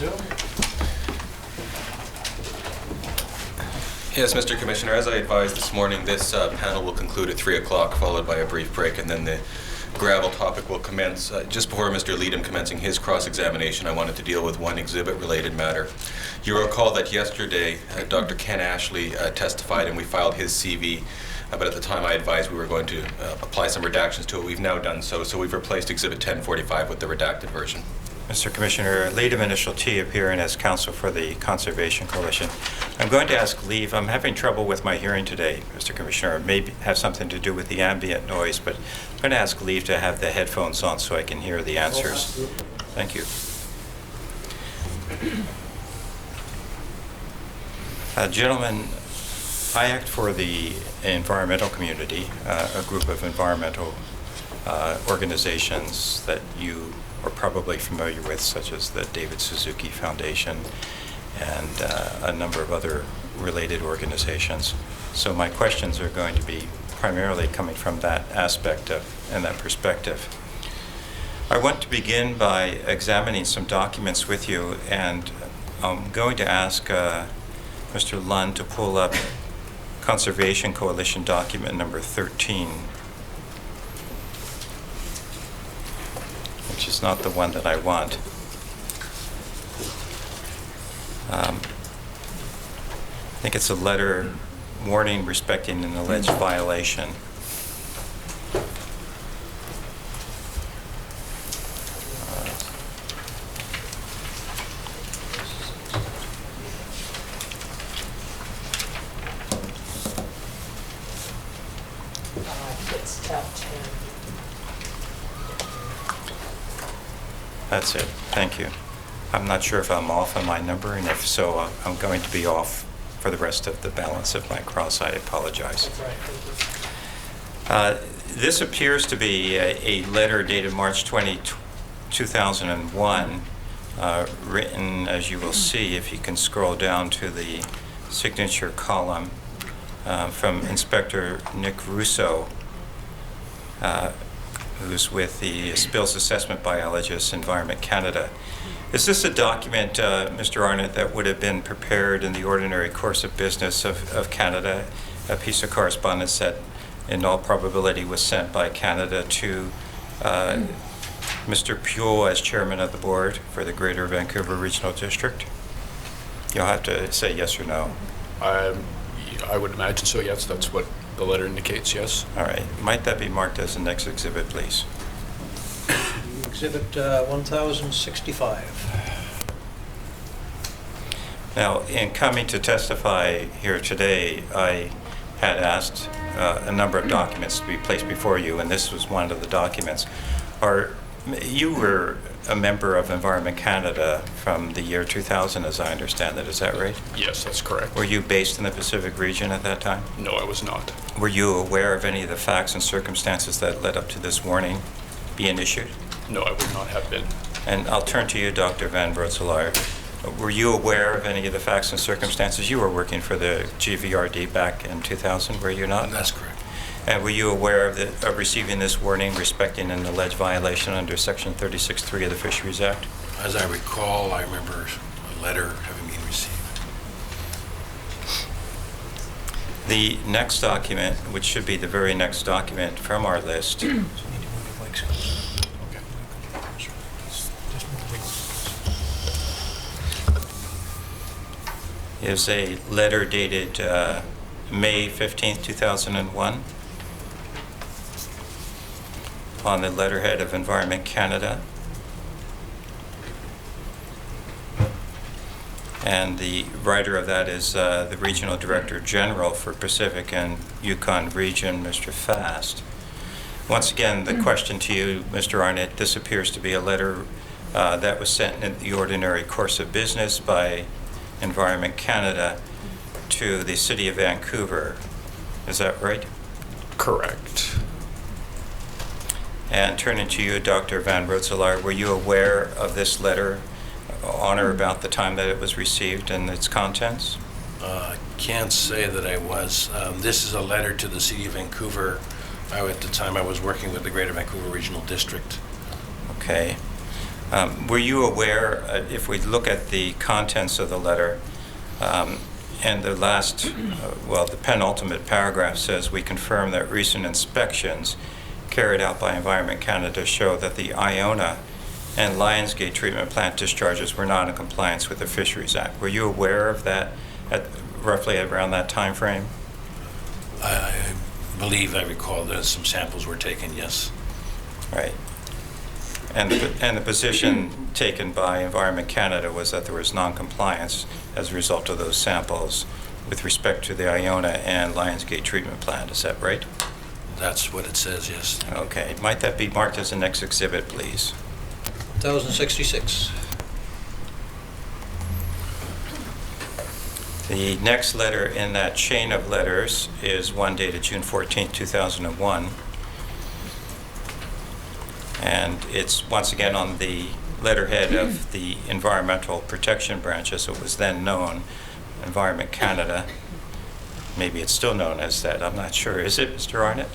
resume. Yes, Mr. Commissioner, as I advised this morning, this panel will conclude at 3 o'clock, followed by a brief break, and then the gravel topic will commence. Just before Mr. Leedham commencing his cross-examination, I wanted to deal with one exhibit-related matter. You recall that yesterday, Dr. Ken Ashley testified, and we filed his CV, but at the time I advised we were going to apply some redactions to it. We've now done so, so we've replaced Exhibit 1045 with the redacted version. Mr. Commissioner, Leedham, initial T, appearing as counsel for the Conservation Coalition. I'm going to ask leave. I'm having trouble with my hearing today, Mr. Commissioner. It may have something to do with the ambient noise, but I'm going to ask leave to have the headphones on so I can hear the answers. Thank you. Gentlemen, I act for the environmental community, a group of environmental organizations that you are probably familiar with, such as the David Suzuki Foundation and a number of other related organizations. So my questions are going to be primarily coming from that aspect and that perspective. I want to begin by examining some documents with you, and I'm going to ask Mr. Lund to pull up Conservation Coalition document number 13. Which is not the one that I want. I think it's a letter warning respecting an alleged violation. It's tab 10. That's it. Thank you. I'm not sure if I'm off on my number, and if so, I'm going to be off for the rest of the balance of my cross. I apologize. That's right. Thank you. This appears to be a letter dated March 20, 2001, written, as you will see, if you can scroll down to the signature column, from Inspector Nick Russo, who's with the Spills Assessment Biologist, Environment Canada. Is this a document, Mr. Arnott, that would have been prepared in the ordinary course of business of Canada, a piece of correspondence that in all probability was sent by Canada to Mr. Pugh as chairman of the board for the Greater Vancouver Regional District? You'll have to say yes or no. I would imagine so, yes. That's what the letter indicates, yes. All right. Might that be marked as the next exhibit, please? Exhibit 1065. Now, in coming to testify here today, I had asked a number of documents to be placed before you, and this was one of the documents. You were a member of Environment Canada from the year 2000, as I understand it. Is that right? Yes, that's correct. Were you based in the Pacific region at that time? No, I was not. Were you aware of any of the facts and circumstances that led up to this warning being issued? No, I would not have been. And I'll turn to you, Dr. Van Broetzelaar. Were you aware of any of the facts and circumstances? You were working for the GVRD back in 2000, were you not? That's correct. And were you aware of receiving this warning respecting an alleged violation under Section 36.3 of the Fisheries Act? As I recall, I remember a letter having been received. The next document, which should be the very next document from our list, is a letter dated May 15th, 2001, on the letterhead of Environment Canada. And the writer of that is the Regional Director General for Pacific and Yukon Region, Mr. Fast. Once again, the question to you, Mr. Arnott, this appears to be a letter that was sent in the ordinary course of business by Environment Canada to the City of Vancouver. Is that right? Correct. And turning to you, Dr. Van Broetzelaar, were you aware of this letter on or about the time that it was received and its contents? Can't say that I was. This is a letter to the City of Vancouver. At the time I was working with the Greater Vancouver Regional District. Okay. Were you aware, if we look at the contents of the letter, and the last, the penultimate paragraph says, "We confirm that recent inspections carried out by Environment Canada show that the Iona and Lionsgate treatment plant discharges were not in compliance with the Fisheries Act." Were you aware of that at roughly around that time frame? I believe I recall that some samples were taken, yes. Right. And the position taken by Environment Canada was that there was non-compliance as a result of those samples with respect to the Iona and Lionsgate treatment plant. Is that right? That's what it says, yes. Okay. Might that be marked as the next exhibit, please? 1066. The next letter in that chain of letters is one dated June 14, 2001. And it's once again on the letterhead of the Environmental Protection Branch, as it was then known, Environment Canada. Maybe it's still known as that, I'm not sure. Is it, Mr. Arnott?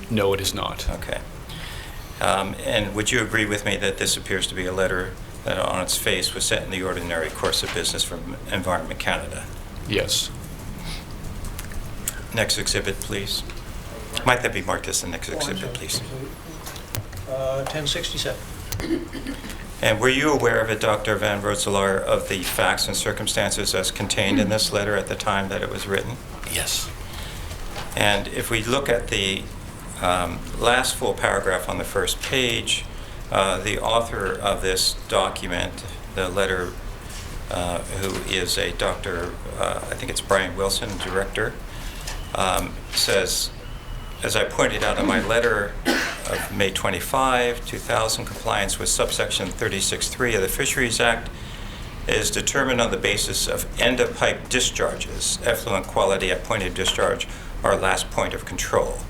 No, it is not. Okay. And would you agree with me that this appears to be a letter that on its face was sent in the ordinary course of business from Environment Canada? Yes. Next exhibit, please. Might that be marked as the next exhibit, please? 1067. And were you aware of it, Dr. Van Rotselaar, of the facts and circumstances as contained in this letter at the time that it was written? Yes. And if we look at the last full paragraph on the first page, the author of this document, the letter, who is a doctor, I think it's Brian Wilson, director, says, "As I pointed out in my letter of May 25, 2000, compliance with subsection 36.3 of the Fisheries Act is determined on the basis of end-of-pipe discharges. Effluent quality at point of discharge are last point of control."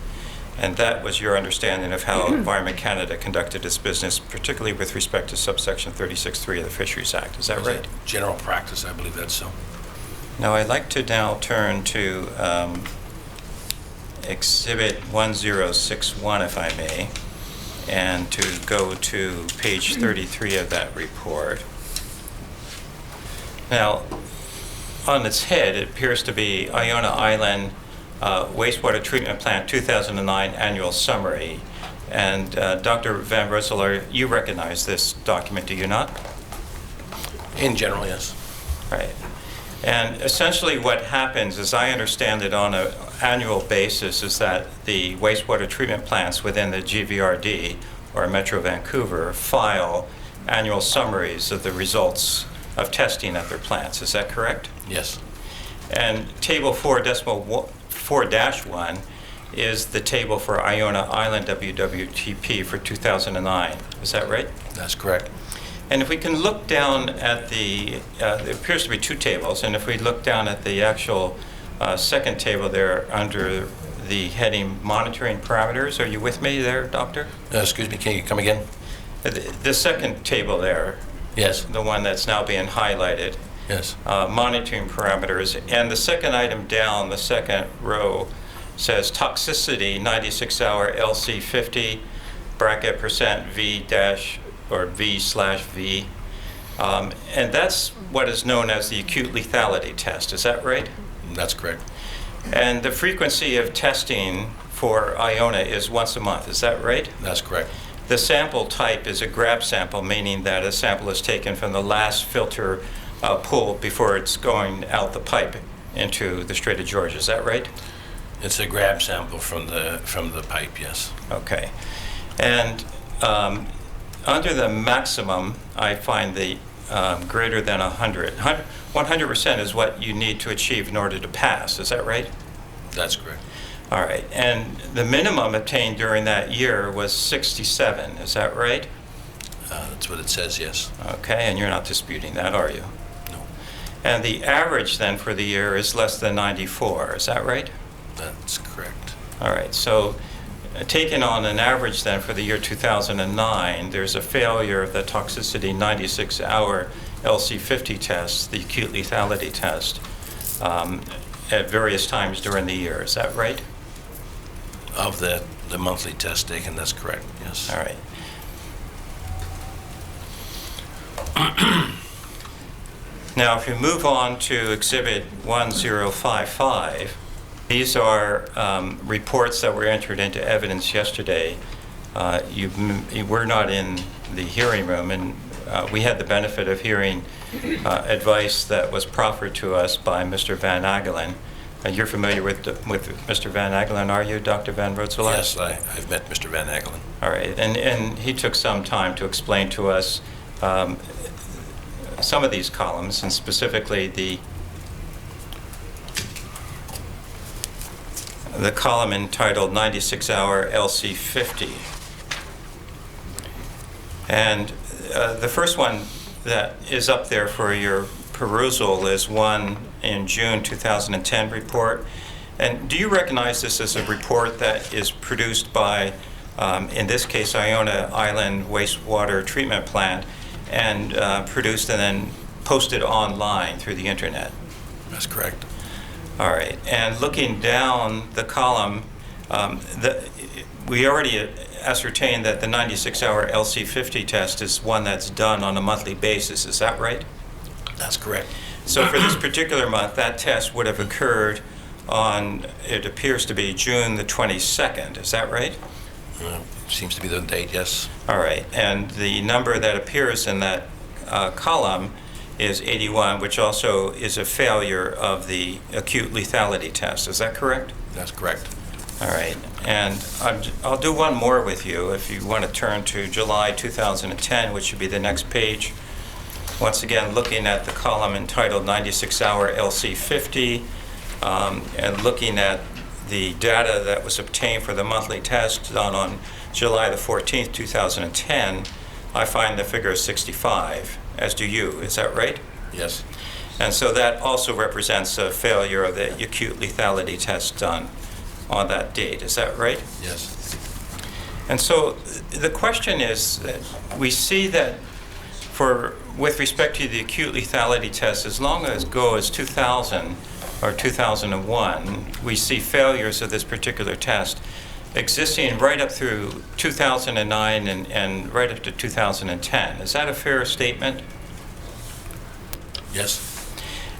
And that was your understanding of how Environment Canada conducted its business, particularly with respect to subsection 36.3 of the Fisheries Act. Is that Is right? that general practice? I believe that's so. Now, I'd like to now turn to Exhibit 1061, if I may, and to go to page 33 of that report. Now, on its head, it appears to be Iona Island Wastewater Treatment Plant 2009 Annual Summary. And Dr. Van Rotselaar, you recognize this document, do you not? In general, yes. Right. And essentially what happens, as I understand it on an annual basis, is that the wastewater treatment plants within the GVRD, or Metro Vancouver, file annual summaries of the results of testing at their plants. Is that correct? Yes. And Table 4-1 is the table for Iona Island WWTP for 2009. Is that right? That's correct. And if we can look down at the, there appears to be two tables, and if we look down at the actual second table there under the heading monitoring parameters, are you with me there, Doctor? Excuse me, can you come again? The second table there, Yes. the one that's now being highlighted, Yes. monitoring parameters, and the second item down, the second row, says toxicity 96-hour LC50 bracket percent V dash or V/V, and that's what is known as the acute lethality test. Is that right? That's correct. And the frequency of testing for Iona is once a month. Is that right? That's correct. The sample type is a grab sample, meaning that a sample is taken from the last filter pull before it's going out the pipe into the Strait of Georgia. Is that right? It's a grab sample from the pipe, yes. Okay. And under the maximum, I find the greater than 100. 100% is what you need to achieve in order to pass. Is that right? That's correct. All right. And the minimum obtained during that year was 67. Is that right? That's what it says, yes. Okay. And you're not disputing that, are you? No. And the average then for the year is less than 94. Is that right? That's correct. All right. So taken on an average then for the year 2009, there's a failure of the toxicity 96-hour LC50 test, the acute lethality test, at various times during the year. Is that right? Of the monthly test taken, that's correct, yes. All right. Now, if we move on to Exhibit 1055, these are reports that were entered into evidence yesterday. You were not in the hearing room, and we had the benefit of hearing advice that was proffered to us by Mr. Van Agelen. You're familiar with Mr. Van Agelen, are you, Dr. Van Rootselaar? Yes, I've met Mr. Van Agelen. All right, and he took some time to explain to us some of these columns, and specifically the column entitled 96-hour LC50. And the first one that is up there for your perusal is one in June 2010 report. And do you recognize this as a report that is produced by, in this case, Iona Island Wastewater Treatment Plant, and produced and then posted online through the internet? That's correct. All right. And looking down the column, we already ascertained that the 96-hour LC50 test is one that's done on a monthly basis. Is that right? That's correct. So for this particular month, that test would have occurred on, it appears to be June the 22nd. Is that right? Seems to be the date, yes. All right. And the number that appears in that column is 81, which also is a failure of the acute lethality test. Is that correct? That's correct. All right. And I'll do one more with you if you want to turn to July 2010, which should be the next page. Once again, looking at the column entitled 96-hour LC50, and looking at the data that was obtained for the monthly test done on July the 14th, 2010, I find the figure is 65, as do you. Is that right? Yes. And so that also represents a failure of the acute lethality test done on that date. Is that right? Yes. And so the question is that we see that with respect to the acute lethality test, as long as go as 2000 or 2001, we see failures of this particular test existing right up through 2009 and right up to 2010. Is that a fair statement? Yes.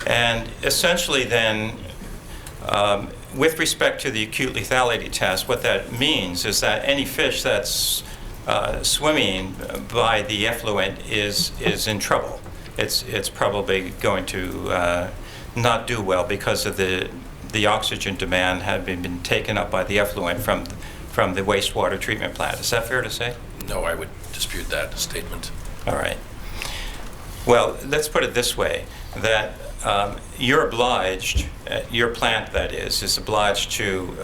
And essentially then, with respect to the acute lethality test, what that means is that any fish that's swimming by the effluent is in trouble. It's probably going to not do well because of the oxygen demand having been taken up by the effluent from the wastewater treatment plant. Is that fair to say? No, I would dispute that statement. All right. Well, let's put it this way, that you're obliged, your plant that is obliged to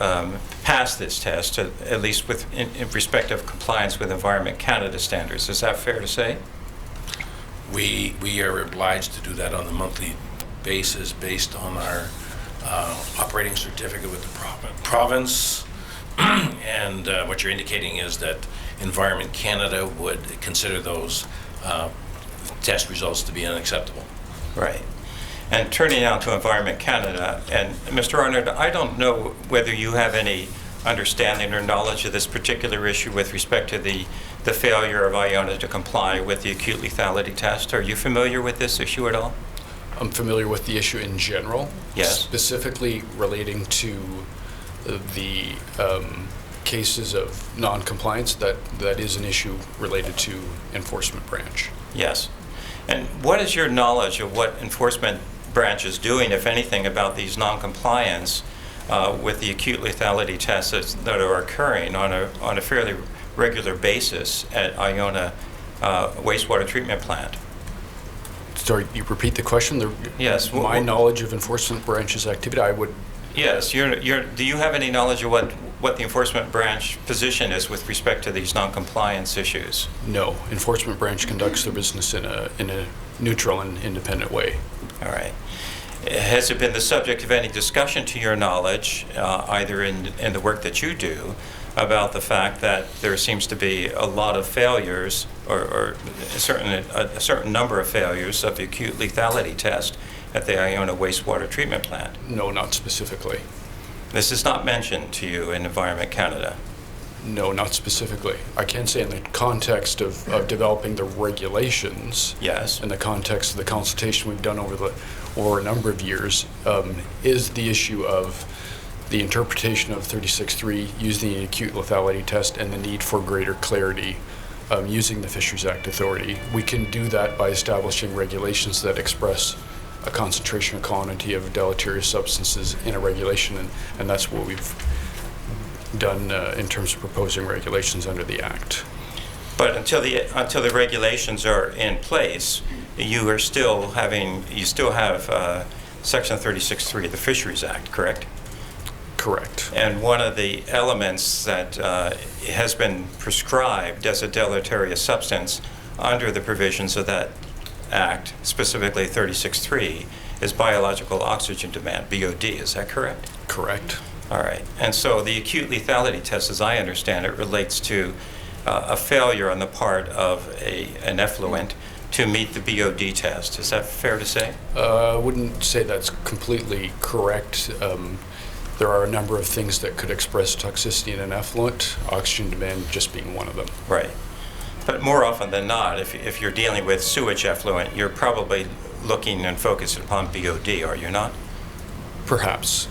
pass this test, at least in respect of compliance with Environment Canada standards. Is that fair to say? We are obliged to do that on a monthly basis based on our operating certificate with the province. And what you're indicating is that Environment Canada would consider those test results to be unacceptable. Right. And turning now to Environment Canada, and Mr. Arnott, I don't know whether you have any understanding or knowledge of this particular issue with respect to the failure of Iona to comply with the acute lethality test. Are you familiar with this issue at all? I'm familiar with the issue in general. Yes. Specifically relating to the cases of non-compliance, that is an issue related to enforcement branch. Yes. And what is your knowledge of what enforcement branch is doing, if anything, about these non-compliance with the acute lethality tests that are occurring on a fairly regular basis at Iona wastewater treatment plant? Sorry, you repeat the question? Yes. My knowledge of enforcement branch's activity, I would... Yes. Do you have any knowledge of what the enforcement branch position is with respect to these non-compliance issues? No. Enforcement branch conducts their business in a neutral and independent way. All right. Has it been the subject of any discussion to your knowledge, either in the work that you do, about the fact that there seems to be a lot of failures or a certain number of failures of the acute lethality test at the Iona wastewater treatment plant? No, not specifically. This is not mentioned to you in Environment Canada? No, not specifically. I can say in the context of developing the regulations, Yes. in the context of the consultation we've done over a number of years, is the issue of the interpretation of 36.3 using the acute lethality test and the need for greater clarity using the Fisheries Act authority. We can do that by establishing regulations that express a concentration or quantity of deleterious substances in a regulation, and that's what we've done in terms of proposing regulations under the Act. But until the regulations are in place, you still have Section 36.3 of the Fisheries Act, correct? Correct. And one of the elements that has been prescribed as a deleterious substance under the provisions of that Act, specifically 36.3, is biological oxygen demand, BOD. Is that correct? Correct. All right. And so the acute lethality test, as I understand it, relates to a failure on the part of an effluent to meet the BOD test. Is that fair to say? I wouldn't say that's completely correct. There are a number of things that could express toxicity in an effluent, oxygen demand just being one of them. Right. But more often than not, if you're dealing with sewage effluent, you're probably looking and focused upon BOD, are you not? Perhaps.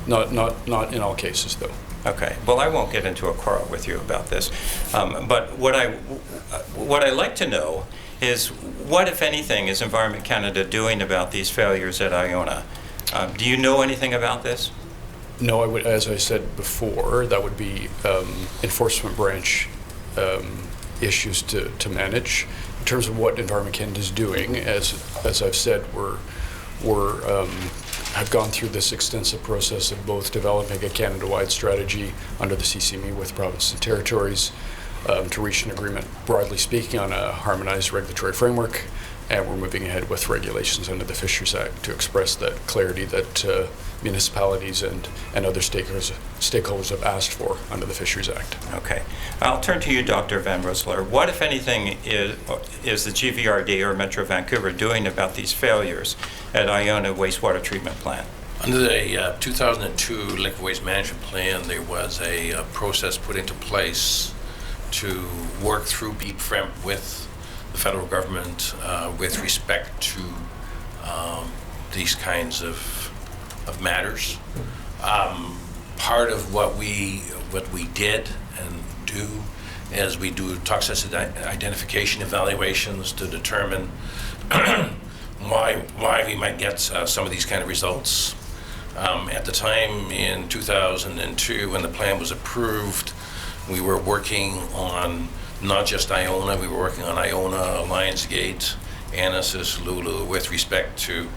Not in all cases, though. Okay. Well, I won't get into a quarrel with you about this. But what I like to know is what, if anything, is Environment Canada doing about these failures at Iona? Do you know anything about this? No, I would, as I said before, that would be enforcement branch issues to manage. In terms of what Environment Canada is doing, as I've said, we're have gone through this extensive process of both developing a Canada-wide strategy under the CCME with provinces and territories to reach an agreement, broadly speaking, on a harmonized regulatory framework, and we're moving ahead with regulations under the Fisheries Act to express that clarity that municipalities and other stakeholders have asked for under the Fisheries Act. Okay. I'll turn to you, Dr. Van Rosselaar. What, if anything, is the GVRD or Metro Vancouver doing about these failures at Iona wastewater treatment plant? Under the 2002 Liquid Waste Management Plan, there was a process put into place to work through BFREMP with the federal government with respect to these kinds of matters. Part of what we did and do is we do toxicity identification evaluations to determine why we might get some of these kind of results. At the time in 2002, when the plan was approved, we were working on not just Iona, we were working on Iona, Lionsgate, Anasis, Lulu, with respect to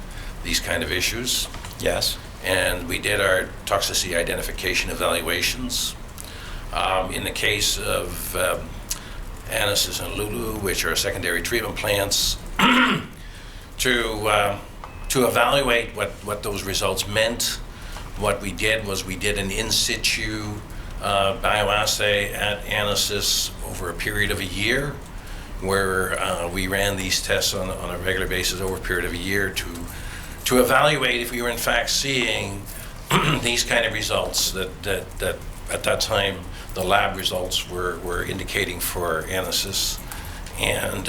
these kind of issues. Yes. And we did our toxicity identification evaluations. In the case of Anasis and Lulu, which are secondary treatment plants, to evaluate what those results meant, what we did was we did an in situ bioassay at Anasis over a period of a year, where we ran these tests on a regular basis over a period of a year to evaluate if we were in fact seeing these kind of results that at that time the lab results were indicating for Anasis. And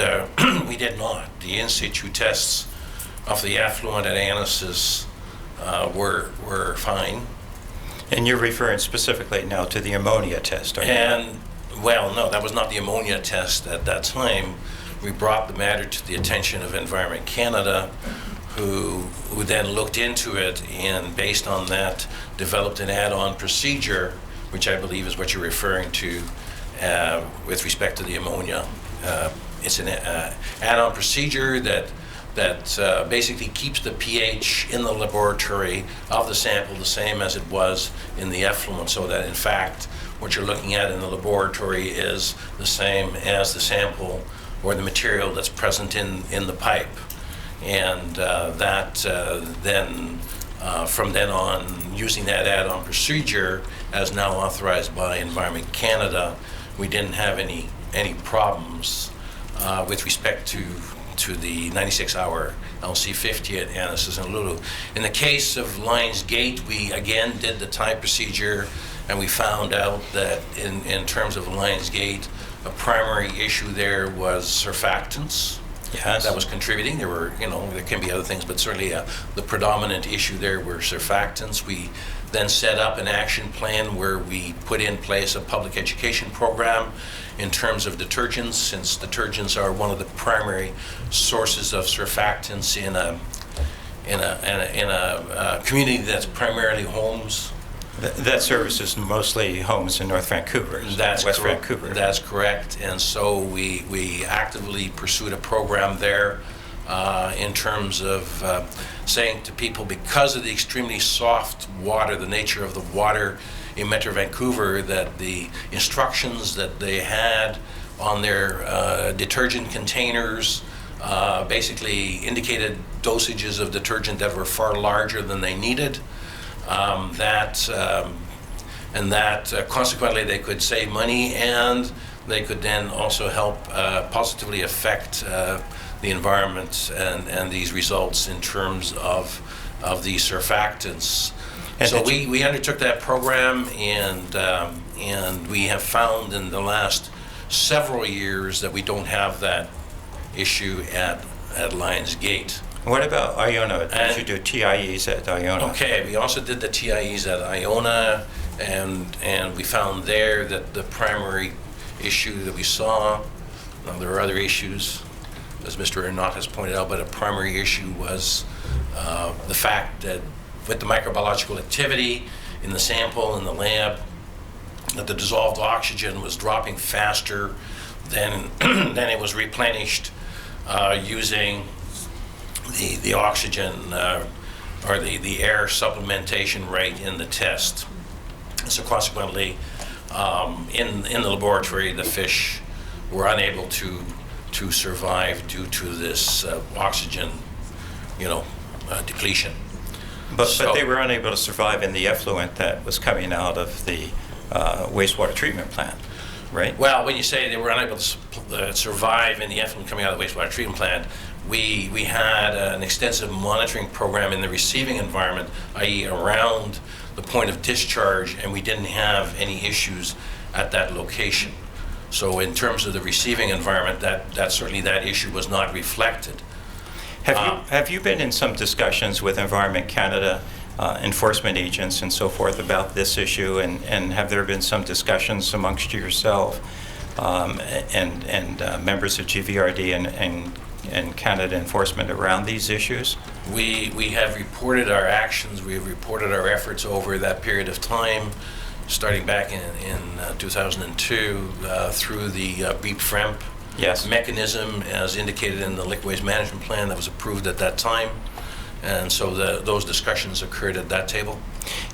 we did not. The in situ tests of the effluent at Anasis were fine. And you're referring specifically now to the ammonia test, are you? And, well, no, that was not the ammonia test at that time. We brought the matter to the attention of Environment Canada, who then looked into it and, based on that, developed an add-on procedure, which I believe is what you're referring to with respect to the ammonia. It's an add-on procedure that basically keeps the pH in the laboratory of the sample the same as it was in the effluent, so that in fact what you're looking at in the laboratory is the same as the sample or the material that's present in the pipe. And then from then on, using that add-on procedure as now authorized by Environment Canada, we didn't have any problems with respect to to the 96-hour LC50 at Annis and Lulu. In the case of Lions Gate, we again did the tie procedure, and we found out that in terms of Lions Gate, a primary issue there was surfactants. Yes. That was contributing. There were, there can be other things, but certainly the predominant issue there were surfactants. We then set up an action plan where we put in place a public education program in terms of detergents, since detergents are one of the primary sources of surfactants in a community that's primarily homes. That services mostly homes in North Vancouver, West Vancouver. That's correct. And so we actively pursued a program there in terms of saying to people, because of the extremely soft water, the nature of the water in Metro Vancouver, that the instructions that they had on their detergent containers basically indicated dosages of detergent that were far larger than they needed. Consequently they could save money, and they could then also help positively affect the environment and these results in terms of the surfactants. And so we undertook that program, and we have found in the last several years that we don't have that issue at Lions Gate. What about Iona? Did you do TIEs at Iona? Okay, we also did the TIEs at Iona, and we found there that the primary issue that we saw, there are other issues, as Mr. Arnott has pointed out, but a primary issue was the fact that with the microbiological activity in the sample in the lab, that the dissolved oxygen was dropping faster than it was replenished using the oxygen or the air supplementation rate in the test. So consequently, in the laboratory, the fish were unable to survive due to this oxygen, depletion. But they were unable to survive in the effluent that was coming out of the wastewater treatment plant, right? Well, when you say they were unable to survive in the effluent coming out of the wastewater treatment plant, we had an extensive monitoring program in the receiving environment, i.e. around the point of discharge, and we didn't have any issues at that location. So in terms of the receiving environment, that certainly that issue was not reflected. Have you been in some discussions with Environment Canada, enforcement agents and so forth about this issue, and have there been some discussions amongst yourself and members of GVRD and Canada Enforcement around these issues? We have reported our actions, we have reported our efforts over that period of time, starting back in 2002 through the BEEP-FREMP mechanism as indicated in the Liquid Waste Management Plan that was approved at that time. And so those discussions occurred at that table.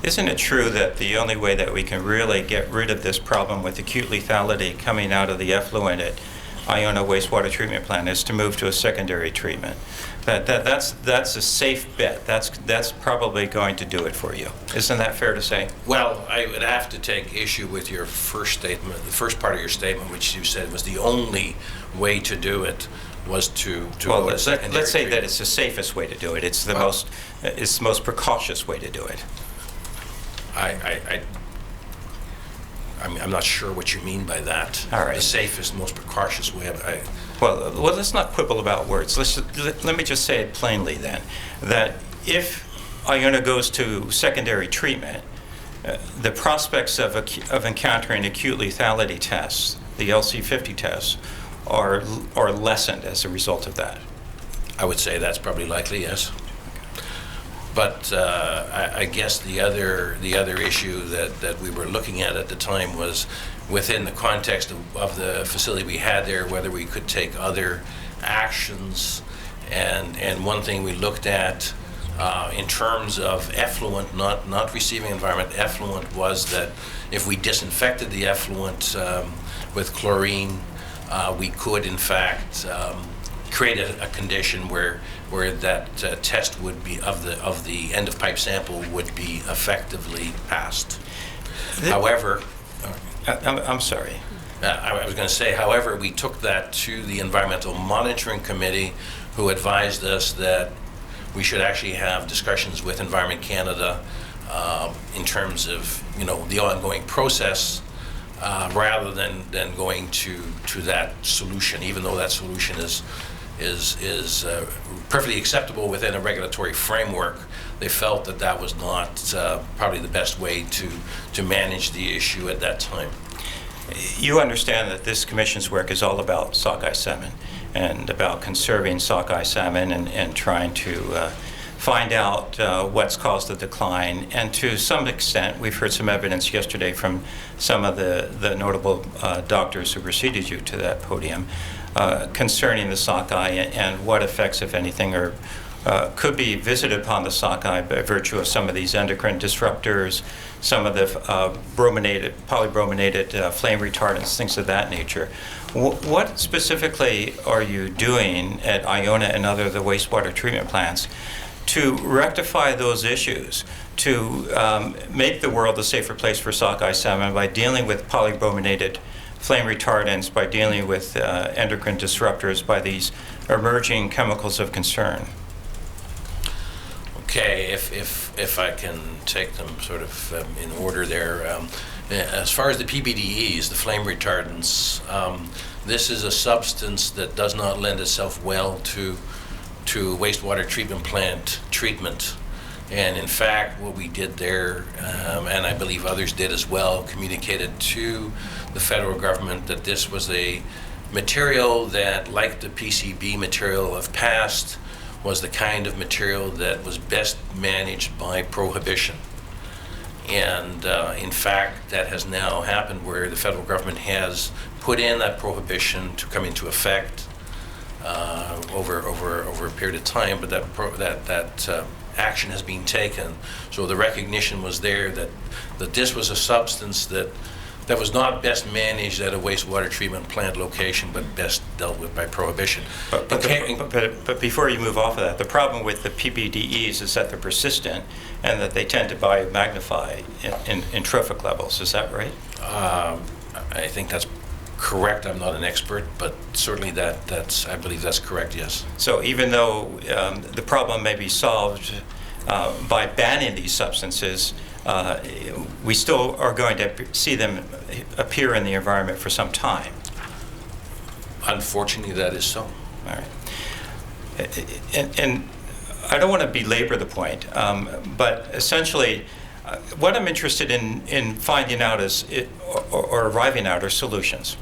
Isn't it true that the only way that we can really get rid of this problem with acute lethality coming out of the effluent at Iona wastewater treatment plant is to move to a secondary treatment? That's a safe bet. That's probably going to do it for you. Isn't that fair to say? Well, I would have to take issue with your first statement, the first part of your statement, which you said was the only way to do it was to well, go to secondary let's say treatment. that it's the safest way to do it. It's the most precautious way to do it. I'm not sure what you mean by that. All right. The safest, most precautious way. Well, let's not quibble about words. Let me just say it plainly then, that if Iona goes to secondary treatment, the prospects of encountering acute lethality tests, the LC50 tests, are lessened as a result of that. I would say that's probably likely, yes. But I guess the other issue that we were looking at the time was within the context of the facility we had there, whether we could take other actions. And one thing we looked at in terms of effluent, not receiving environment, effluent, was that if we disinfected the effluent with chlorine, we could in fact create a condition where that test would be of the end of pipe sample would be effectively passed. However, I'm sorry. I was going to say, however, we took that to the Environmental Monitoring Committee, who advised us that we should actually have discussions with Environment Canada in terms of, the ongoing process, rather than going to that solution, even though that solution is perfectly acceptable within a regulatory framework. They felt that that was not probably the best way to manage the issue at that time. You understand that this commission's work is all about sockeye salmon and about conserving sockeye salmon and trying to find out what's caused the decline. And to some extent, we've heard some evidence yesterday from some of the notable doctors who preceded you to that podium concerning the sockeye and what effects, if anything, could be visited upon the sockeye by virtue of some of these endocrine disruptors, some of the polybrominated flame retardants, things of that nature. What specifically are you doing at Iona and other of the wastewater treatment plants to rectify those issues, to make the world a safer place for sockeye salmon by dealing with polybrominated flame retardants, by dealing with endocrine disruptors, by these emerging chemicals of concern? Okay, if I can take them sort of in order there. As far as the PBDEs, the flame retardants, this is a substance that does not lend itself well to wastewater treatment plant treatment. And in fact, what we did there, and I believe others did as well, communicated to the federal government that this was a material that, like the PCB material of past, was the kind of material that was best managed by prohibition. And in fact, that has now happened where the federal government has put in that prohibition to come into effect over a period of time, but that action has been taken. So the recognition was there that this was a substance that was not best managed at a wastewater treatment plant location, but best dealt with by prohibition. But before you move off of that, the problem with the PBDEs is that they're persistent and that they tend to biomagnify in trophic levels. Is that right? I think that's correct. I'm not an expert, but certainly I believe that's correct, yes. So even though the problem may be solved by banning these substances, we still are going to see them appear in the environment for some time. Unfortunately, that is so. All right. And I don't want to belabor the point, but essentially, what I'm interested in finding out or arriving at are solutions.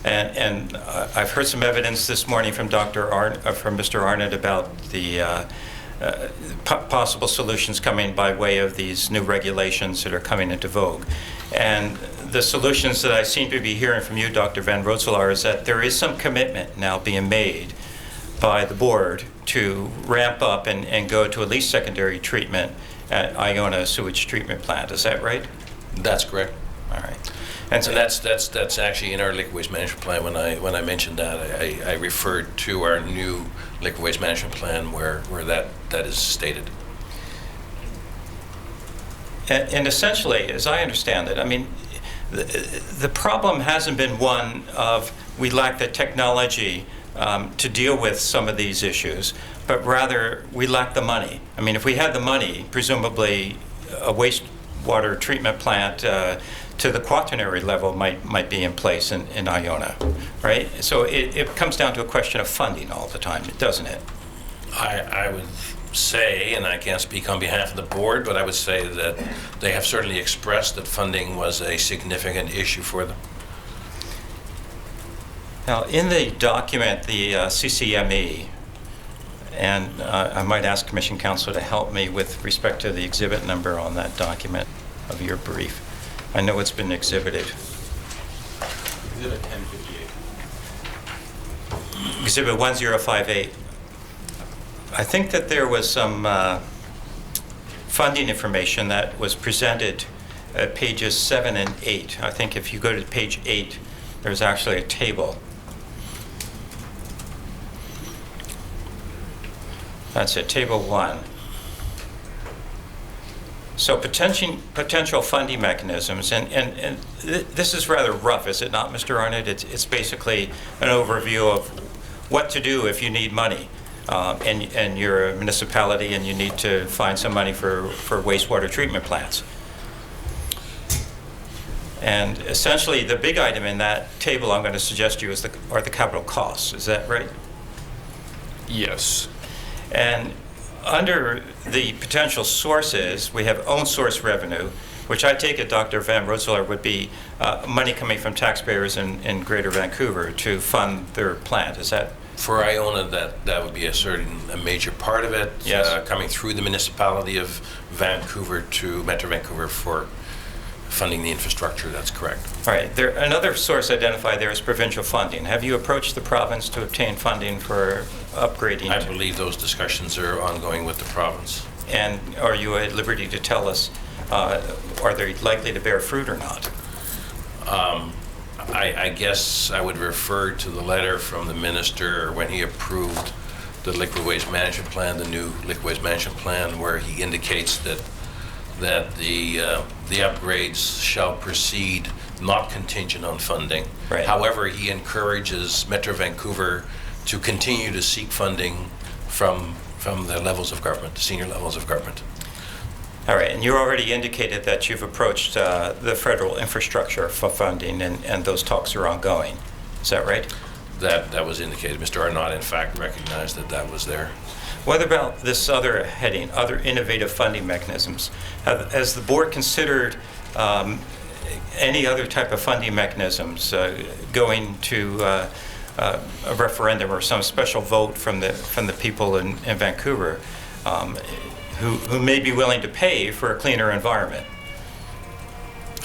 And I've heard some evidence this morning from Mr. Arnott about the possible solutions coming by way of these new regulations that are coming into vogue. And the solutions that I seem to be hearing from you, Dr. Van Rootselaar, is that there is some commitment now being made by the board to ramp up and go to at least secondary treatment at Iona Sewage Treatment Plant. Is that right? That's correct. All right. And so that's actually in our liquid waste management plan. When I mentioned that, I referred to our new liquid waste management plan where that is stated. And essentially, as I understand it, I mean, the problem hasn't been one of we lack the technology to deal with some of these issues, but rather we lack the money. I mean, if we had the money, presumably a wastewater treatment plant to the quaternary level might be in place in Iona, right? So it comes down to a question of funding all the time, doesn't it? I would say, and I can't speak on behalf of the board, but I would say that they have certainly expressed that funding was a significant issue for them. Now, in the document, the CCME, and I might ask Commission Counsel to help me with respect to the exhibit number on that document of your brief. I know it's been exhibited. Exhibit 1058. Exhibit 1058. I think that there was some funding information that was presented at pages 7 and 8. I think if you go to page 8, there's actually a table. That's it, table 1. So potential funding mechanisms, and this is rather rough, is it not, Mr. Arnott? It's basically an overview of what to do if you need money, and you're a municipality and you need to find some money for wastewater treatment plants. And essentially, the big item in that table I'm going to suggest to you are the capital costs. Is that right? Yes. And under the potential sources, we have own source revenue, which I take it, Dr. Van Rooselaar, would be money coming from taxpayers in Greater Vancouver to fund their plant. Is that? For Iona, that would be a major part of it. Yes. Coming through the municipality of Vancouver to Metro Vancouver for funding the infrastructure. That's correct. All right. Another source identified there is provincial funding. Have you approached the province to obtain funding for upgrading? I believe those discussions are ongoing with the province. And are you at liberty to tell us, are they likely to bear fruit or not? I guess I would refer to the letter from the minister when he approved the liquid waste management plan, the new liquid waste management plan, where he indicates that the upgrades shall proceed not contingent on funding. Right. However, he encourages Metro Vancouver to continue to seek funding from the levels of government, the senior levels of government. All right, and you already indicated that you've approached the federal infrastructure for funding, and those talks are ongoing. Is that right? That was indicated. Mr. Arnott, in fact, recognized that was there. What about this other heading, other innovative funding mechanisms? Has the board considered any other type of funding mechanisms going to a referendum or some special vote from the people in Vancouver who may be willing to pay for a cleaner environment?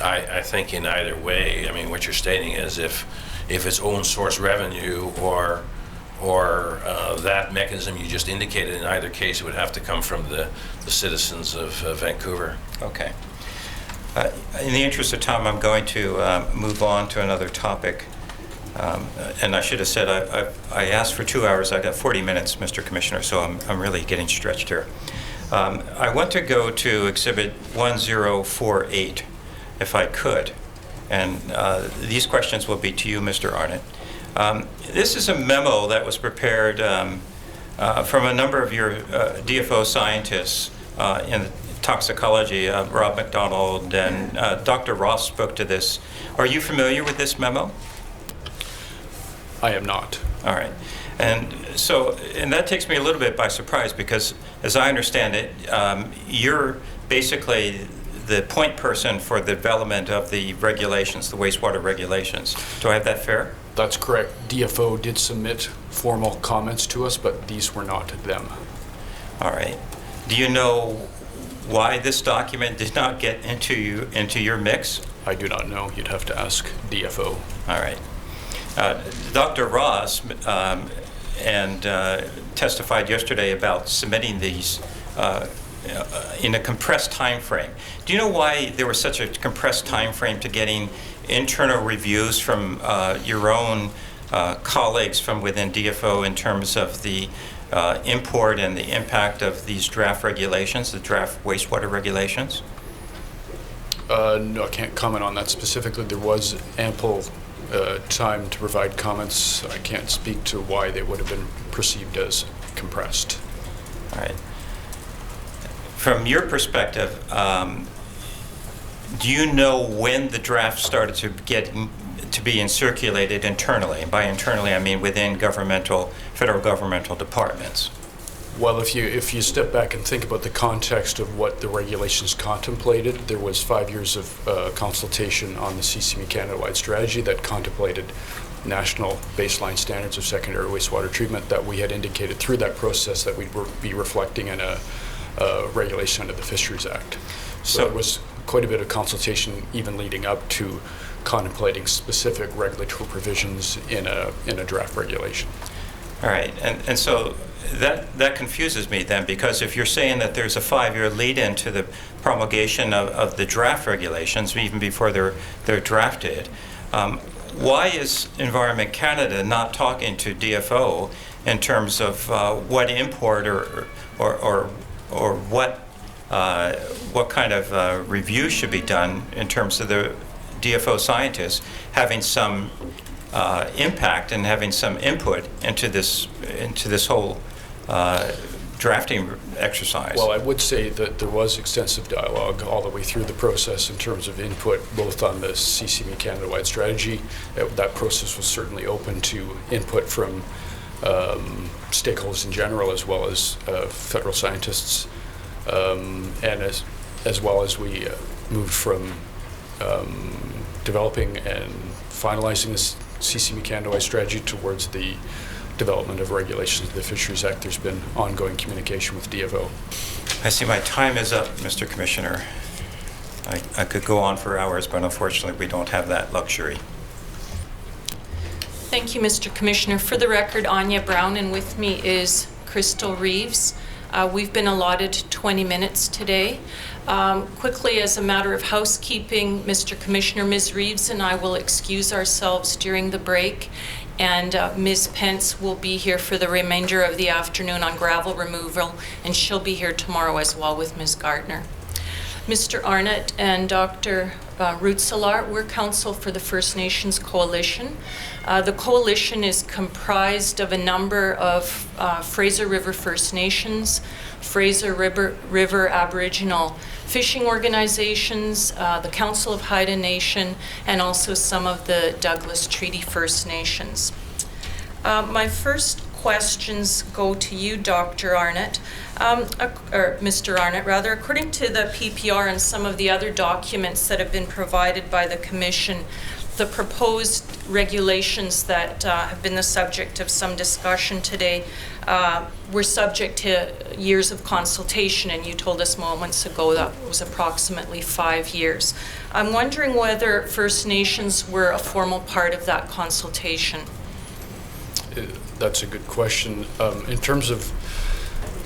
I think in either way, I mean, what you're stating is if it's own source revenue or that mechanism you just indicated, in either case, it would have to come from the citizens of Vancouver. Okay. In the interest of time, I'm going to move on to another topic. And I should have said I asked for 2 hours. I got 40 minutes, Mr. Commissioner, so I'm really getting stretched here. I want to go to Exhibit 1048, if I could. And these questions will be to you, Mr. Arnott. This is a memo that was prepared from a number of your DFO scientists in toxicology, Rob McDonald, and Dr. Ross spoke to this. Are you familiar with this memo? I am not. All right. And that takes me a little bit by surprise because, as I understand it, you're basically the point person for the development of the regulations, the wastewater regulations. Do I have that fair? That's correct. DFO did submit formal comments to us, but these were not them. All right. Do you know why this document did not get into your mix? I do not know. You'd have to ask DFO. All right. Dr. Ross testified yesterday about submitting these in a compressed time frame. Do you know why there was such a compressed time frame to getting internal reviews from your own colleagues from within DFO in terms of the import and the impact of these draft regulations, the draft wastewater regulations? No, I can't comment on that specifically. There was ample time to provide comments. I can't speak to why they would have been perceived as compressed. All right. From your perspective, do you know when the draft started to be circulated internally? And by internally, I mean within federal governmental departments. Well, if you step back and think about the context of what the regulations contemplated, there was 5 years of consultation on the CCB Canada-wide strategy that contemplated national baseline standards of secondary wastewater treatment that we had indicated through that process that we'd be reflecting in a regulation under the Fisheries Act. So it was quite a bit of consultation even leading up to contemplating specific regulatory provisions in a draft regulation. All right, and so that confuses me then, because if you're saying that there's a 5-year lead into the promulgation of the draft regulations, even before they're drafted, why is Environment Canada not talking to DFO in terms of what import or what what kind of review should be done in terms of the DFO scientists having some impact and having some input into this whole drafting exercise. Well, I would say that there was extensive dialogue all the way through the process in terms of input, both on the CCME Canada-wide strategy. That process was certainly open to input from stakeholders in general, as well as federal scientists, and as well as we moved from developing and finalizing this CCME Canada-wide strategy towards the development of regulations of the Fisheries Act. There's been ongoing communication with DFO. I see my time is up, Mr. Commissioner. I could go on for hours, but unfortunately we don't have that luxury. Thank you, Mr. Commissioner. For the record, Anya Brown, and with me is Crystal Reeves. We've been allotted 20 minutes today. Quickly, as a matter of housekeeping, Mr. Commissioner, Ms. Reeves and I will excuse ourselves during the break, and Ms. Pence will be here for the remainder of the afternoon on gravel removal, and she'll be here tomorrow as well with Ms. Gardner. Mr. Arnott and Dr. Rootsalar, we're counsel for the First Nations Coalition. The coalition is comprised of a number of Fraser River First Nations, Fraser River Aboriginal fishing organizations, the Council of Haida Nation, and also some of the Douglas Treaty First Nations. My first questions go to you, Dr. Arnott, or Mr. Arnott, rather. According to the PPR and some of the other documents that have been provided by the Commission, the proposed regulations that have been the subject of some discussion today were subject to years of consultation, and you told us moments ago that was approximately 5 years. I'm wondering whether First Nations were a formal part of that consultation. That's a good question. In terms of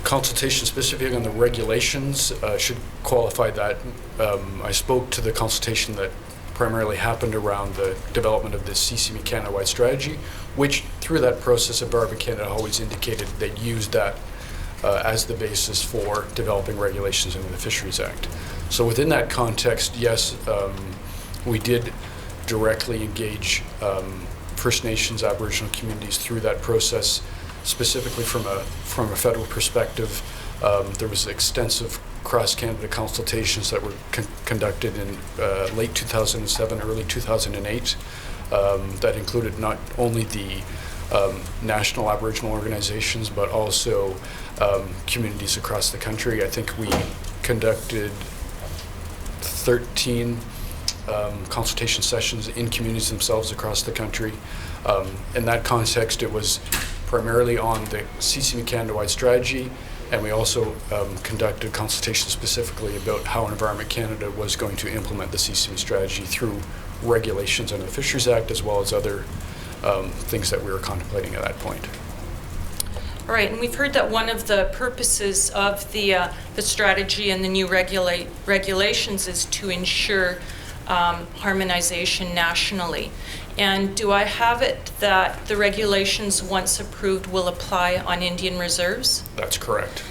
consultation specifically on the regulations, I should qualify that. I spoke to the consultation that primarily happened around the development of this CCME Canada-wide strategy, which through that process, Environment Canada always indicated they used that as the basis for developing regulations under the Fisheries Act. So within that context, yes, we did directly engage First Nations Aboriginal communities through that process. Specifically from a federal perspective, there was extensive cross-Canada consultations that were conducted in late 2007, early 2008, that included not only the national Aboriginal organizations, but also communities across the country. I think we conducted 13 consultation sessions in communities themselves across the country. In that context, it was primarily on the CCME Canada-wide strategy, and we also conducted consultation specifically about how Environment Canada was going to implement the CCME strategy through regulations under the Fisheries Act, as well as other things that we were contemplating at that point. All right, and we've heard that one of the purposes of the strategy and the new regulations is to ensure harmonization nationally. And do I have it that the regulations, once approved, will apply on Indian reserves? That's correct.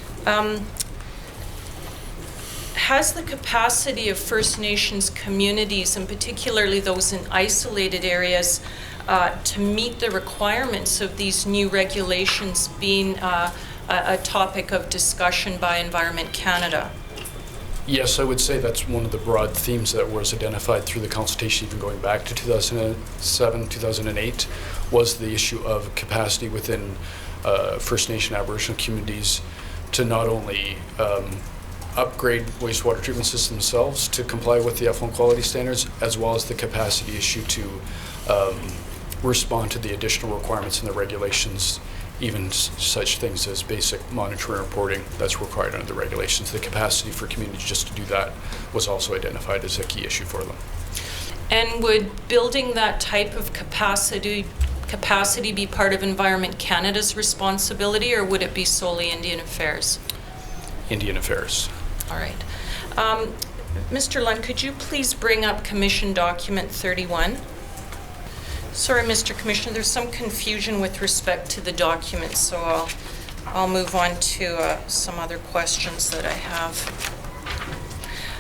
Has the capacity of First Nations communities, and particularly those in isolated areas, to meet the requirements of these new regulations been a topic of discussion by Environment Canada? Yes, I would say that's one of the broad themes that was identified through the consultation, even going back to 2007, 2008, was the issue of capacity within First Nation Aboriginal communities to not only upgrade wastewater treatment systems themselves to comply with the effluent quality standards, as well as the capacity issue to respond to the additional requirements in the regulations, even such things as basic monitoring and reporting that's required under the regulations. The capacity for communities just to do that was also identified as a key issue for them. And would building that type of capacity be part of Environment Canada's responsibility, or would it be solely Indian Affairs? Indian Affairs. All right. Mr. Lund, could you please bring up Commission Document 31? Sorry, Mr. Commissioner, there's some confusion with respect to the document, so I'll move on to some other questions that I have.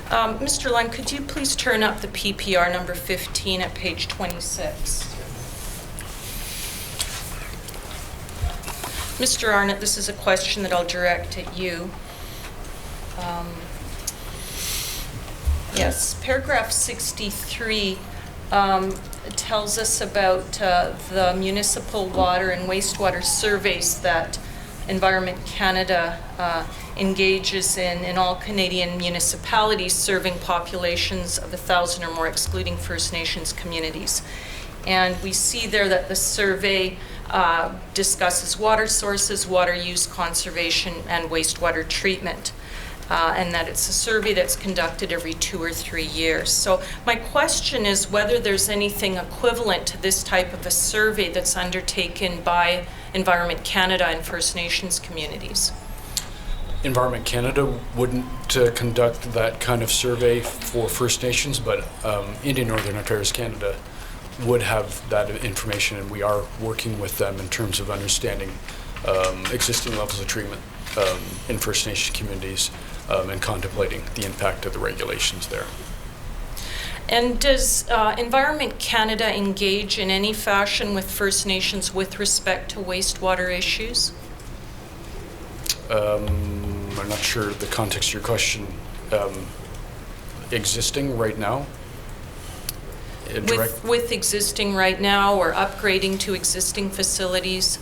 Mr. Lund, could you please turn up the PPR number 15 at page 26? Mr. Arnott, this is a question that I'll direct at you. Yes, paragraph 63 tells us about the municipal water and wastewater surveys that Environment Canada engages in all Canadian municipalities serving populations of 1,000 or more, excluding First Nations communities. And we see there that the survey discusses water sources, water use, conservation, and wastewater treatment. And that it's a survey that's conducted every 2 or 3 years. So my question is whether there's anything equivalent to this type of a survey that's undertaken by Environment Canada and First Nations communities. Environment Canada wouldn't conduct that kind of survey for First Nations, but Indian Northern Affairs Canada would have that information, and we are working with them in terms of understanding existing levels of treatment in First Nation communities and contemplating the impact of the regulations there. And does Environment Canada engage in any fashion with First Nations with respect to wastewater issues? I'm not sure the context of your question. Existing right now? With existing right now or upgrading to existing facilities?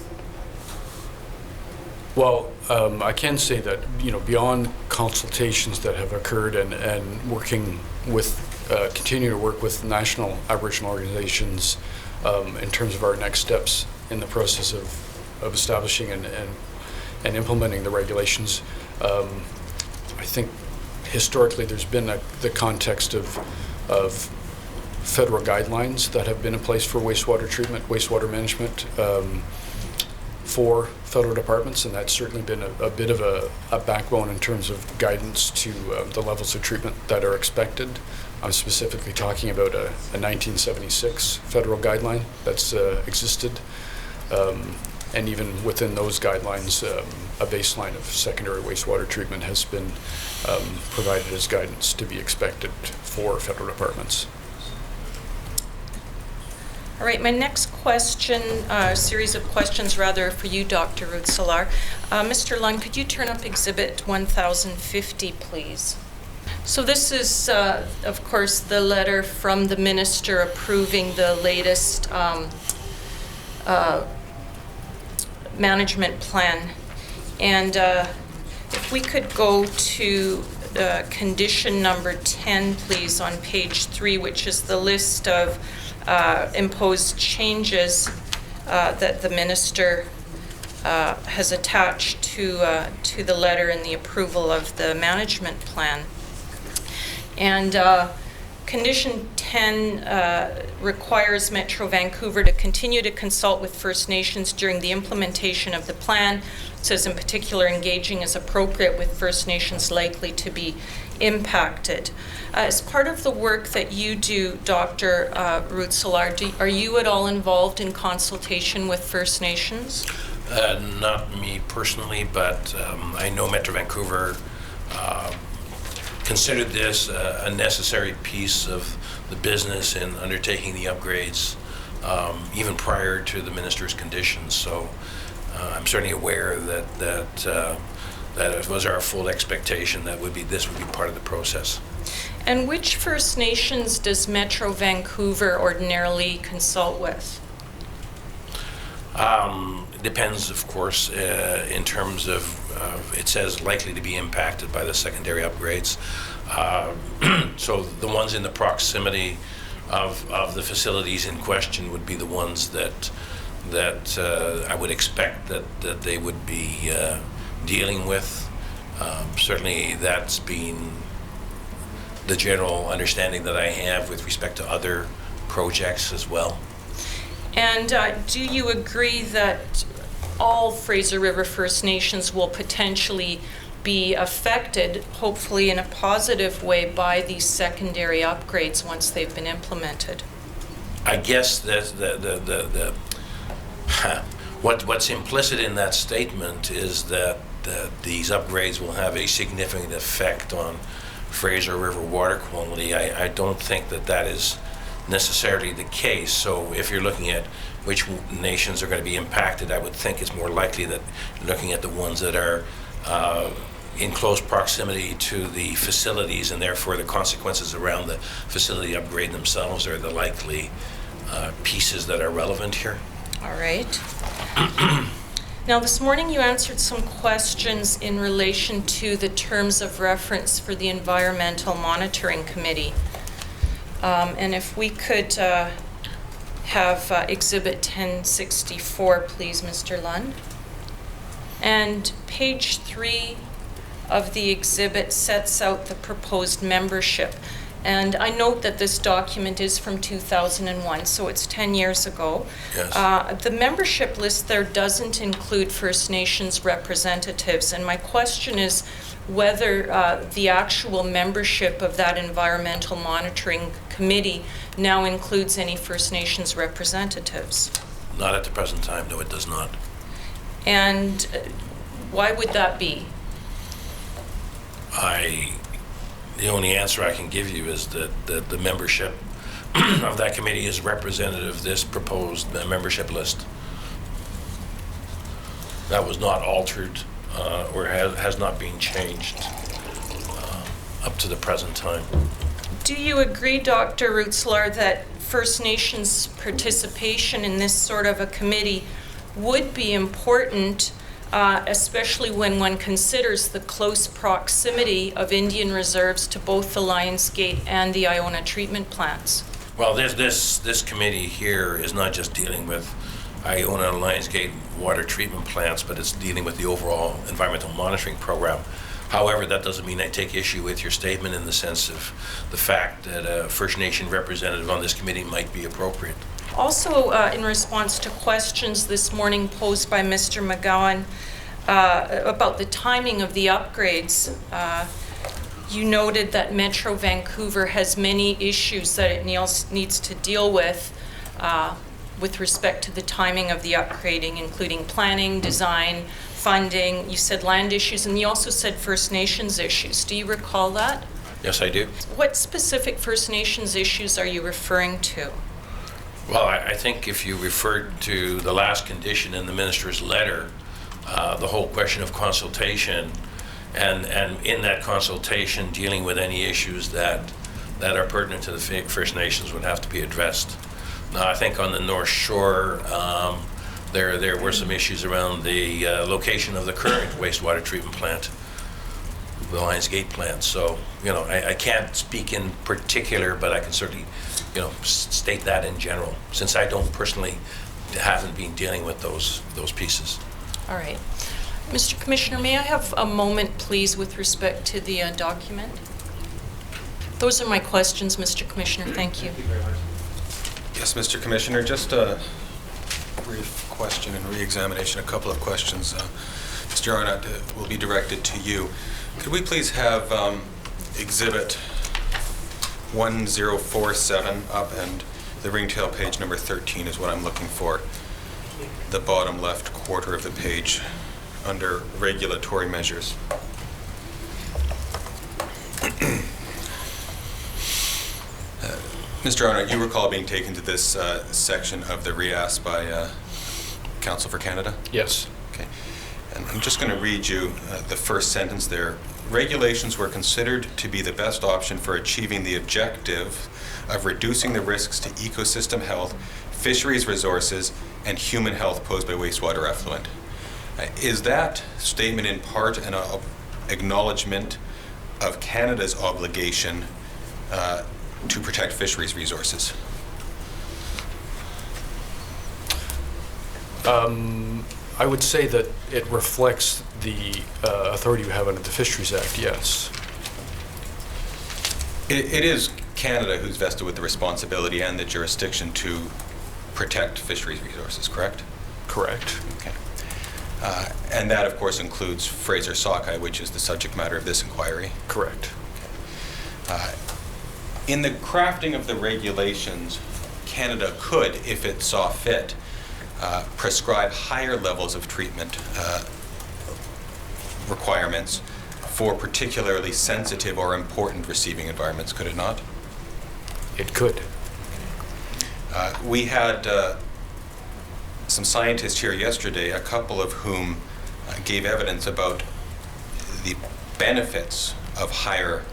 Well, I can say that, beyond consultations that have occurred and working with, continue to work with national Aboriginal organizations in terms of our next steps in the process of establishing and implementing the regulations, I think historically there's been the context of federal guidelines that have been in place for wastewater treatment, wastewater management for federal departments, and that's certainly been a bit of a backbone in terms of guidance to the levels of treatment that are expected. I'm specifically talking about a 1976 federal guideline that's existed, and even within those guidelines, a baseline of secondary wastewater treatment has been provided as guidance to be expected for federal departments. All right, my next question, series of questions rather for you, Dr. Rousselard. Mr. Lund, could you turn up Exhibit 1050, please? So this is, of course, the letter from the minister approving the latest management plan. And if we could go to condition number 10, please, on page 3, which is the list of imposed changes that the minister has attached to the letter and the approval of the management plan. And condition 10 requires Metro Vancouver to continue to consult with First Nations during the implementation of the plan. It says in particular engaging as appropriate with First Nations likely to be impacted. As part of the work that you do, Dr. Rousselard, are you at all involved in consultation with First Nations? Not me personally, but I know Metro Vancouver considered this a necessary piece of the business in undertaking the upgrades, even prior to the minister's conditions. So I'm certainly aware that it was our full expectation that this would be part of the process. And which First Nations does Metro Vancouver ordinarily consult with? It depends, of course, in terms of, it says likely to be impacted by the secondary upgrades. So the ones in the proximity of the facilities in question would be the ones that I would expect that they would be dealing with. Certainly that's been the general understanding that I have with respect to other projects as well. And do you agree that all Fraser River First Nations will potentially be affected, hopefully in a positive way, by these secondary upgrades once they've been implemented? I guess that what's implicit in that statement is that these upgrades will have a significant effect on Fraser River water quality. I don't think that that is necessarily the case. So if you're looking at which nations are going to be impacted, I would think it's more likely that looking at the ones that are in close proximity to the facilities, and therefore the consequences around the facility upgrade themselves are the likely pieces that are relevant here. All right. Now, this morning you answered some questions in relation to the terms of reference for the Environmental Monitoring Committee. And if we could have Exhibit 1064, please, Mr. Lund. And page 3 of the exhibit sets out the proposed membership. And I note that this document is from 2001, so it's 10 years ago. Yes. The membership list there doesn't include First Nations representatives, and my question is whether the actual membership of that Environmental Monitoring Committee now includes any First Nations representatives. Not at the present time, no, it does not. And why would that be? The only answer I can give you is that the membership of that committee is representative of this proposed membership list. That was not altered or has not been changed up to the present time. Do you agree, Dr. Rootselaar, that First Nations participation in this sort of a committee would be important, especially when one considers the close proximity of Indian reserves to both the Lions Gate and the Iona treatment plants? Well, this committee here is not just dealing with Iona and Lions Gate water treatment plants, but it's dealing with the overall environmental monitoring program. However, that doesn't mean I take issue with your statement in the sense of the fact that a First Nation representative on this committee might be appropriate. Also, in response to questions this morning posed by Mr. McGowan about the timing of the upgrades, you noted that Metro Vancouver has many issues that it needs to deal with respect to the timing of the upgrading, including planning, design, funding. You said land issues, and you also said First Nations issues. Do you recall that? Yes, I do. What specific First Nations issues are you referring to? Well, I think if you referred to the last condition in the minister's letter, the whole question of consultation, and in that consultation dealing with any issues that are pertinent to the First Nations would have to be addressed. Now, I think on the North Shore, there were some issues around the location of the current wastewater treatment plant, the Lions Gate plant. So, I can't speak in particular, but I can certainly, state that in general, since I don't personally haven't been dealing with those pieces. All right. Mr. Commissioner, may I have a moment, please, with respect to the document? Those are my questions, Mr. Commissioner. Thank you. Yes, Mr. Commissioner, just a brief question and re-examination, a couple of questions. Mr. Arnott will be directed to you. Could we please have Exhibit 1047 up, and the ringtail page number 13 is what I'm looking for. The bottom left quarter of the page under regulatory measures. Mr. Arnott, you recall being taken to this section of the RIAS by Council for Canada? Yes. Okay. And I'm just going to read you the first sentence there. Regulations were considered to be the best option for achieving the objective of reducing the risks to ecosystem health, fisheries resources, and human health posed by wastewater effluent. Is that statement in part an acknowledgement of Canada's obligation to protect fisheries resources? I would say that it reflects the authority you have under the Fisheries Act, yes. It is Canada who's vested with the responsibility and the jurisdiction to protect fisheries resources, correct? Correct. Okay. And that, of course, includes Fraser Sockeye, which is the subject matter of this inquiry. Correct. In the crafting of the regulations, Canada could, if it saw fit, prescribe higher levels of treatment requirements for particularly sensitive or important receiving environments, could it not? It could. We had some scientists here yesterday, a couple of whom gave evidence about the benefits of higher,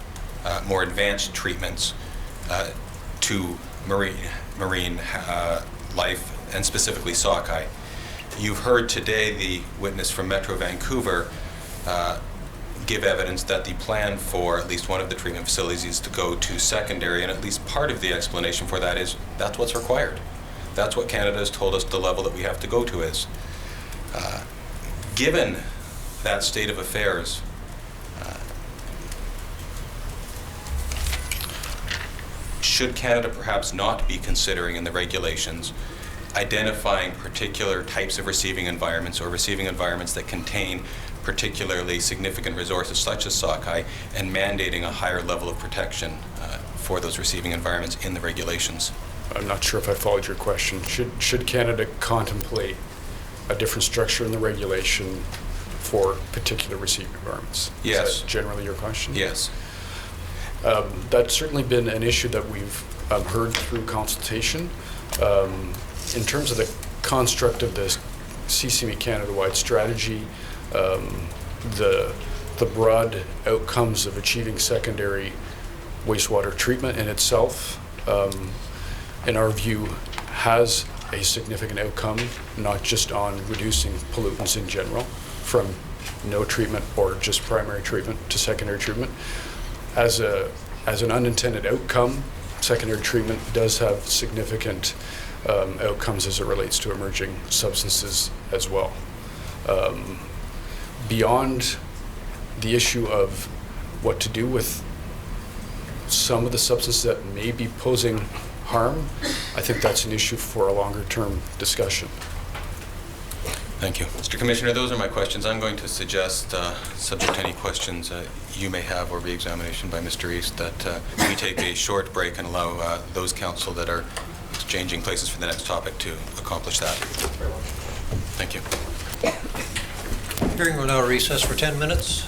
more advanced treatments to marine life, and specifically sockeye. You've heard today the witness from Metro Vancouver give evidence that the plan for at least one of the treatment facilities is to go to secondary, and at least part of the explanation for that is that's what's required. That's what Canada has told us the level that we have to go to is. Given that state of affairs, should Canada perhaps not be considering in the regulations identifying particular types of receiving environments or receiving environments that contain particularly significant resources such as sockeye and mandating a higher level of protection for those receiving environments in the regulations? I'm not sure if I followed your question. Should Canada contemplate a different structure in the regulation for particular receiving environments? Yes. Is that generally your question? Yes. That's certainly been an issue that we've heard through consultation. In terms of the construct of the CCME Canada-wide strategy, the broad outcomes of achieving secondary wastewater treatment in itself, in our view, has a significant outcome, not just on reducing pollutants in general from no treatment or just primary treatment to secondary treatment. As an unintended outcome, secondary treatment does have significant outcomes as it relates to emerging substances as well. Beyond the issue of what to do with some of the substances that may be posing harm, I think that's an issue for a longer-term discussion. Thank you. Mr. Commissioner, those are my questions. I'm going to suggest, subject to any questions you may have or re-examination by Mr. East, that we take a short break and allow those council that are exchanging places for the next topic to accomplish that. Thank you. Hearing will now recess for 10 minutes.